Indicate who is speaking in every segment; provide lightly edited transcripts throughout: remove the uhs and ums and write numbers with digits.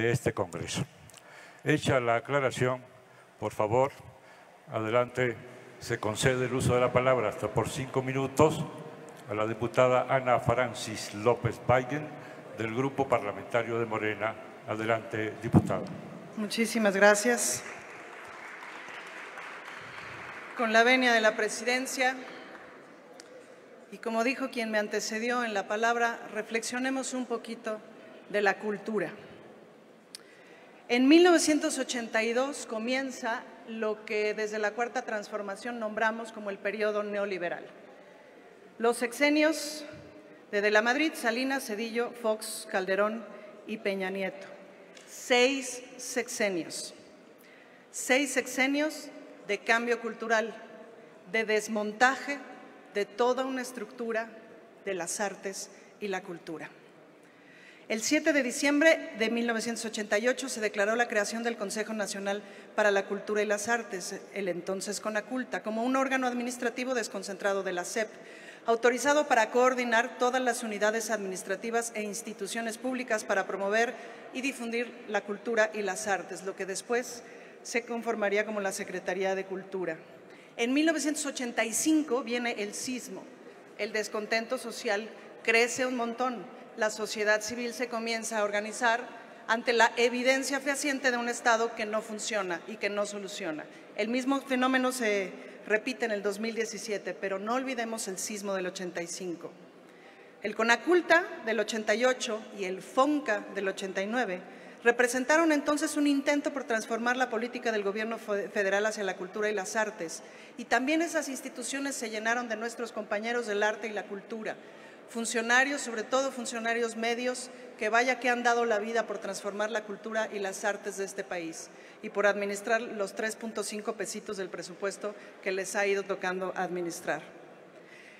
Speaker 1: de este Congreso. Hecha la aclaración, por favor, adelante, se concede el uso de la palabra hasta por 5 minutos a la diputada Ana Francis López Weygand, del Grupo Parlamentario de Morena. Adelante, diputada.
Speaker 2: Muchísimas gracias. Con la venia de la presidencia, y como dijo quien me antecedió en la palabra, reflexionemos un poquito de la cultura. En 1982 comienza lo que desde la Cuarta Transformación nombramos como el periodo neoliberal. Los sexenios de la Madrid, Salinas, Zedillo, Fox, Calderón y Peña Nieto. 6 sexenios. 6 sexenios de cambio cultural, de desmontaje de toda una estructura de las artes y la cultura. El 7 de diciembre de 1988 se declaró la creación del Consejo Nacional para la Cultura y las Artes, el entonces CONACULTA, como un órgano administrativo desconcentrado de la SEP, autorizado para coordinar todas las unidades administrativas e instituciones públicas para promover y difundir la cultura y las artes, lo que después se conformaría como la Secretaría de Cultura. En 1985 viene el sismo, el descontento social crece un montón, la sociedad civil se comienza a organizar ante la evidencia fehaciente de un Estado que no funciona y que no soluciona. El mismo fenómeno se repite en el 2017, pero no olvidemos el sismo del 85. El CONACULTA del 88 y el FONCA del 89 representaron entonces un intento por transformar la política del gobierno federal hacia la cultura y las artes. Y también esas instituciones se llenaron de nuestros compañeros del arte y la cultura, funcionarios, sobre todo funcionarios medios, que vaya que han dado la vida por transformar la cultura y las artes de este país y por administrar los 3.5 pesitos del presupuesto que les ha ido tocando administrar.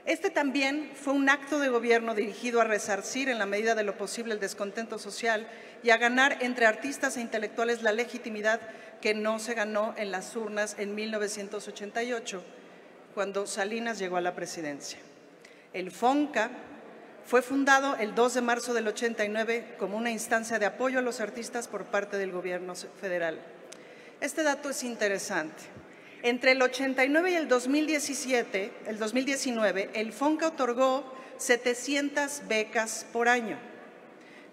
Speaker 2: Este también fue un acto de gobierno dirigido a resarcir en la medida de lo posible el descontento social y a ganar entre artistas e intelectuales la legitimidad que no se ganó en las urnas en 1988, cuando Salinas llegó a la presidencia. El FONCA fue fundado el 2 de marzo del 89 como una instancia de apoyo a los artistas por parte del gobierno federal. Este dato es interesante. Entre el 89 y el 2019, el FONCA otorgó 700 becas por año.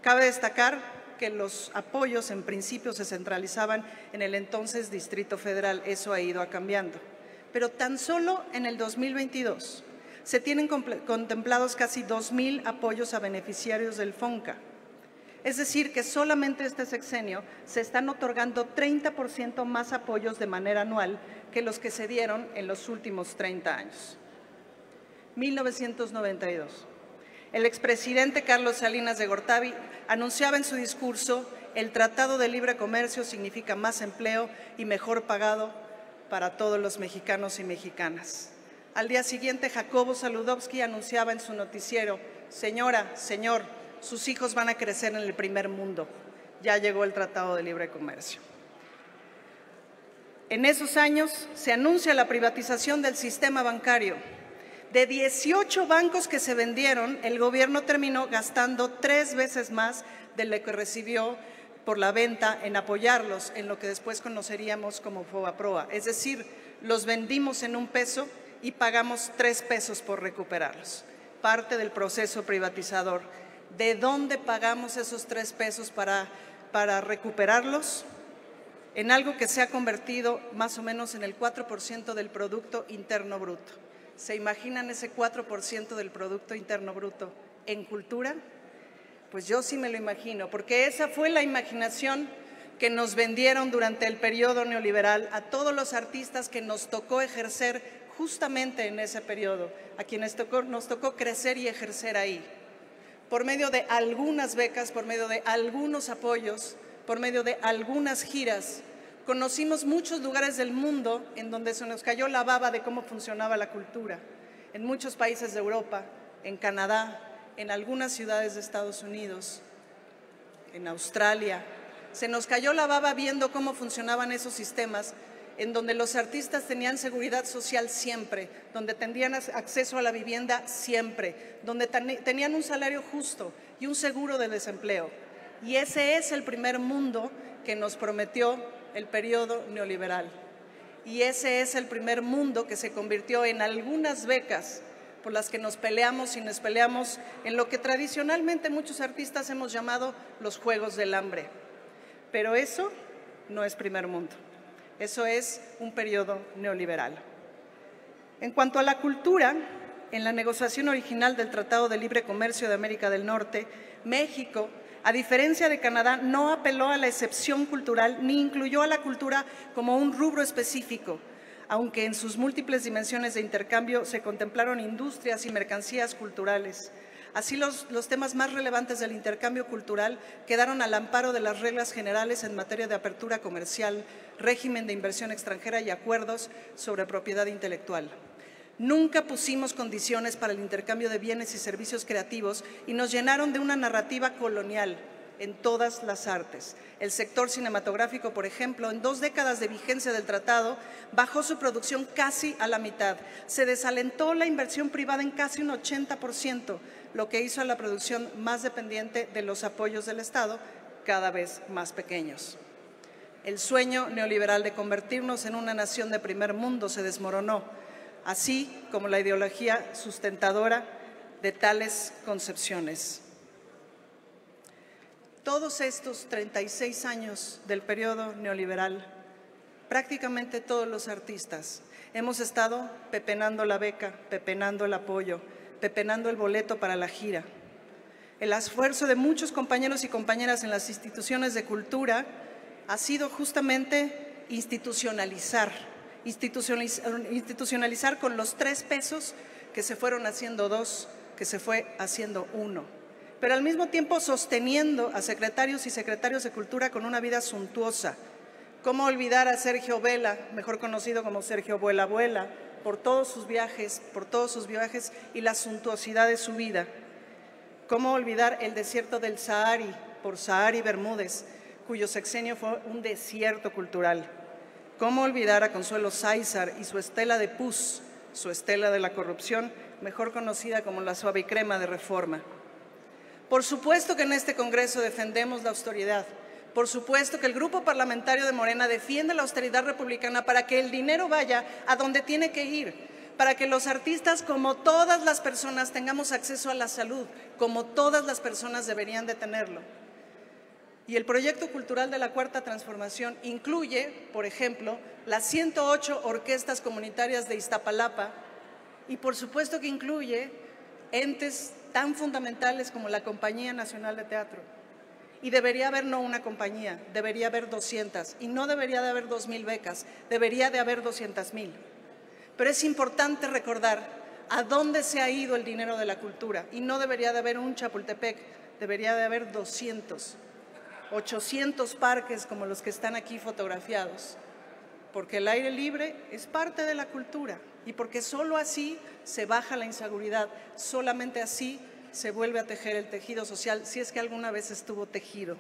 Speaker 2: Cabe destacar que los apoyos en principio se centralizaban en el entonces Distrito Federal, eso ha ido cambiando. Pero tan solo en el 2022 se tienen contemplados casi 2,000 apoyos a beneficiarios del FONCA. Es decir, que solamente este sexenio se están otorgando 30% más apoyos de manera anual que los que se dieron en los últimos 30 años. 1992. El expresidente Carlos Salinas de Gortari anunciaba en su discurso: el Tratado de Libre Comercio significa más empleo y mejor pagado para todos los mexicanos y mexicanas. Al día siguiente, Jacobo Saludowski anunciaba en su noticiero: señora, señor, sus hijos van a crecer en el primer mundo. Ya llegó el Tratado de Libre Comercio. En esos años se anuncia la privatización del sistema bancario. De 18 bancos que se vendieron, el gobierno terminó gastando 3 veces más de lo que recibió por la venta en apoyarlos en lo que después conoceríamos como FOBAPROA. Es decir, los vendimos en 1 peso y pagamos 3 pesos por recuperarlos. Parte del proceso privatizador. ¿De dónde pagamos esos 3 pesos para recuperarlos? En algo que se ha convertido más o menos en el 4% del Producto Interno Bruto. ¿Se imaginan ese 4% del Producto Interno Bruto en cultura? Pues yo sí me lo imagino, porque esa fue la imaginación que nos vendieron durante el periodo neoliberal a todos los artistas que nos tocó ejercer justamente en ese periodo, a quienes nos tocó crecer y ejercer ahí, por medio de algunas becas, por medio de algunos apoyos, por medio de algunas giras. Conocimos muchos lugares del mundo en donde se nos cayó la baba de cómo funcionaba la cultura, en muchos países de Europa, en Canadá, en algunas ciudades de Estados Unidos, en Australia. Se nos cayó la baba viendo cómo funcionaban esos sistemas, en donde los artistas tenían seguridad social siempre, donde tenían acceso a la vivienda siempre, donde tenían un salario justo y un seguro de desempleo. Y ese es el primer mundo que nos prometió el periodo neoliberal. Y ese es el primer mundo que se convirtió en algunas becas por las que nos peleamos y nos peleamos en lo que tradicionalmente muchos artistas hemos llamado los Juegos del Hambre. Pero eso no es primer mundo, eso es un periodo neoliberal. En cuanto a la cultura, en la negociación original del Tratado de Libre Comercio de América del Norte, México, a diferencia de Canadá, no apeló a la excepción cultural ni incluyó a la cultura como un rubro específico, aunque en sus múltiples dimensiones de intercambio se contemplaron industrias y mercancías culturales. Así los temas más relevantes del intercambio cultural quedaron al amparo de las reglas generales en materia de apertura comercial, régimen de inversión extranjera y acuerdos sobre propiedad intelectual. Nunca pusimos condiciones para el intercambio de bienes y servicios creativos y nos llenaron de una narrativa colonial en todas las artes. El sector cinematográfico, por ejemplo, en 2 décadas de vigencia del tratado, bajó su producción casi a la mitad. Se desalentó la inversión privada en casi un 80%, lo que hizo a la producción más dependiente de los apoyos del Estado, cada vez más pequeños. El sueño neoliberal de convertirnos en una nación de primer mundo se desmoronó, así como la ideología sustentadora de tales concepciones. Todos estos 36 años del periodo neoliberal, prácticamente todos los artistas hemos estado pepenando la beca, pepenando el apoyo, pepenando el boleto para la gira. El esfuerzo de muchos compañeros y compañeras en las instituciones de cultura ha sido justamente institucionalizar con los 3 pesos que se fueron haciendo 2, que se fue haciendo 1. Pero al mismo tiempo sosteniendo a secretarios y secretarios de cultura con una vida suntuosa. ¿Cómo olvidar a Sergio Vela, mejor conocido como Sergio Vuela Vuela, por todos sus viajes y la suntuosidad de su vida? ¿Cómo olvidar el desierto del Sahari, por Sahari Bermúdez, cuyo sexenio fue un desierto cultural? ¿Cómo olvidar a Consuelo Sáizar y su estela de pus, su estela de la corrupción, mejor conocida como la suave crema de Reforma? Por supuesto que en este Congreso defendemos la austeridad. Por supuesto que el Grupo Parlamentario de Morena defiende la austeridad republicana para que el dinero vaya a donde tiene que ir, para que los artistas, como todas las personas, tengamos acceso a la salud, como todas las personas deberían de tenerlo. Y el proyecto cultural de la Cuarta Transformación incluye, por ejemplo, las 108 orquestas comunitarias de Iztapalapa y por supuesto que incluye entes tan fundamentales como la Compañía Nacional de Teatro. Y debería haber no una compañía, debería haber 200. Y no debería de haber 2,000 becas, debería de haber 200,000. Pero es importante recordar a dónde se ha ido el dinero de la cultura. Y no debería de haber un Chapultepec, debería de haber 200, 800 parques como los que están aquí fotografiados. Porque el aire libre es parte de la cultura y porque solo así se baja la inseguridad, solamente así se vuelve a tejer el tejido social, si es que alguna vez estuvo tejido.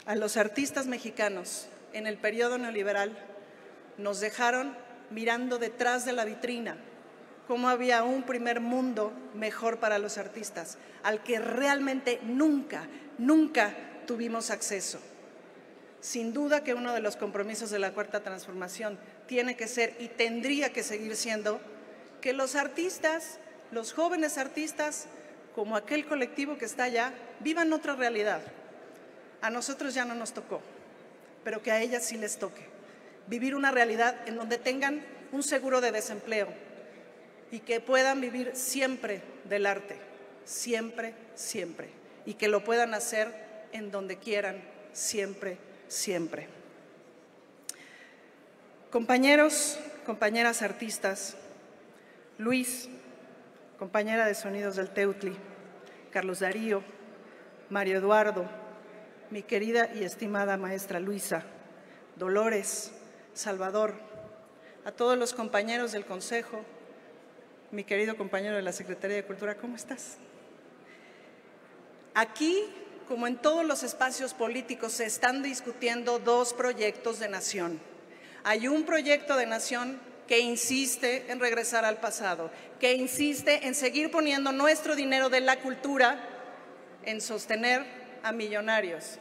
Speaker 2: A los artistas mexicanos en el periodo neoliberal nos dejaron mirando detrás de la vitrina cómo había un primer mundo mejor para los artistas, al que realmente nunca tuvimos acceso. Sin duda que uno de los compromisos de la Cuarta Transformación tiene que ser y tendría que seguir siendo que los artistas, los jóvenes artistas, como aquel colectivo que está allá, vivan otra realidad. A nosotros ya no nos tocó, pero que a ellas sí les toque. Vivir una realidad en donde tengan un seguro de desempleo y que puedan vivir siempre del arte, siempre, siempre, y que lo puedan hacer en donde quieran, siempre, siempre. Compañeros, compañeras artistas, Luis, compañera de Sonidos del Teutli, Carlos Darío, Mario Eduardo, mi querida y estimada maestra Luisa, Dolores, Salvador, a todos los compañeros del Consejo, mi querido compañero de la Secretaría de Cultura, ¿cómo estás? Aquí, como en todos los espacios políticos, se están discutiendo dos proyectos de nación. Hay un proyecto de nación que insiste en regresar al pasado, que insiste en seguir poniendo nuestro dinero de la cultura en sostener a millonarios.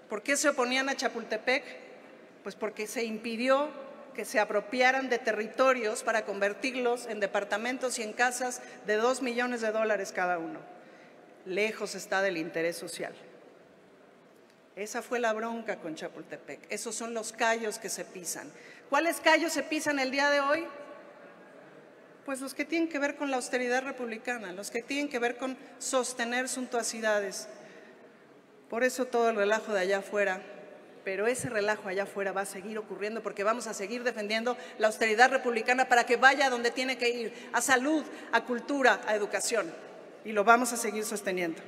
Speaker 2: ¿Por qué se oponían a Chapultepec? Pues porque se impidió que se apropiaran de territorios para convertirlos en departamentos y en casas de $2 millones cada uno. Lejos está del interés social. Esa fue la bronca con Chapultepec. Esos son los callos que se pisan. ¿Cuáles callos se pisan el día de hoy? Pues los que tienen que ver con la austeridad republicana, los que tienen que ver con sostener suntuosidades. Por eso todo el relajo de allá afuera, pero ese relajo allá afuera va a seguir ocurriendo porque vamos a seguir defendiendo la austeridad republicana para que vaya a donde tiene que ir, a salud, a cultura, a educación, y lo vamos a seguir sosteniendo.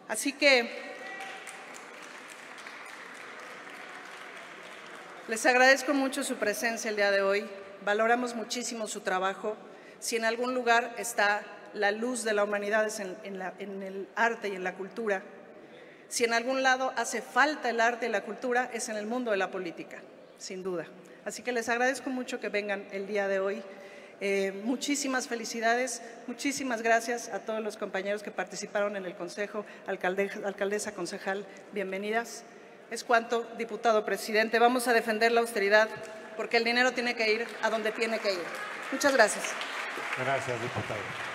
Speaker 2: Así que les agradezco mucho su presencia el día de hoy, valoramos muchísimo su trabajo. Si en algún lugar está la luz de la humanidad es en el arte y en la cultura. Si en algún lado hace falta el arte y la cultura, es en el mundo de la política, sin duda. Así que les agradezco mucho que vengan el día de hoy. Muchísimas felicidades, muchísimas gracias a todos los compañeros que participaron en el Consejo, alcaldesa, concejal, bienvenidas. Es cuanto, diputado presidente. Vamos a defender la austeridad porque el dinero tiene que ir a donde tiene que ir. Muchas gracias.
Speaker 1: Gracias, diputado.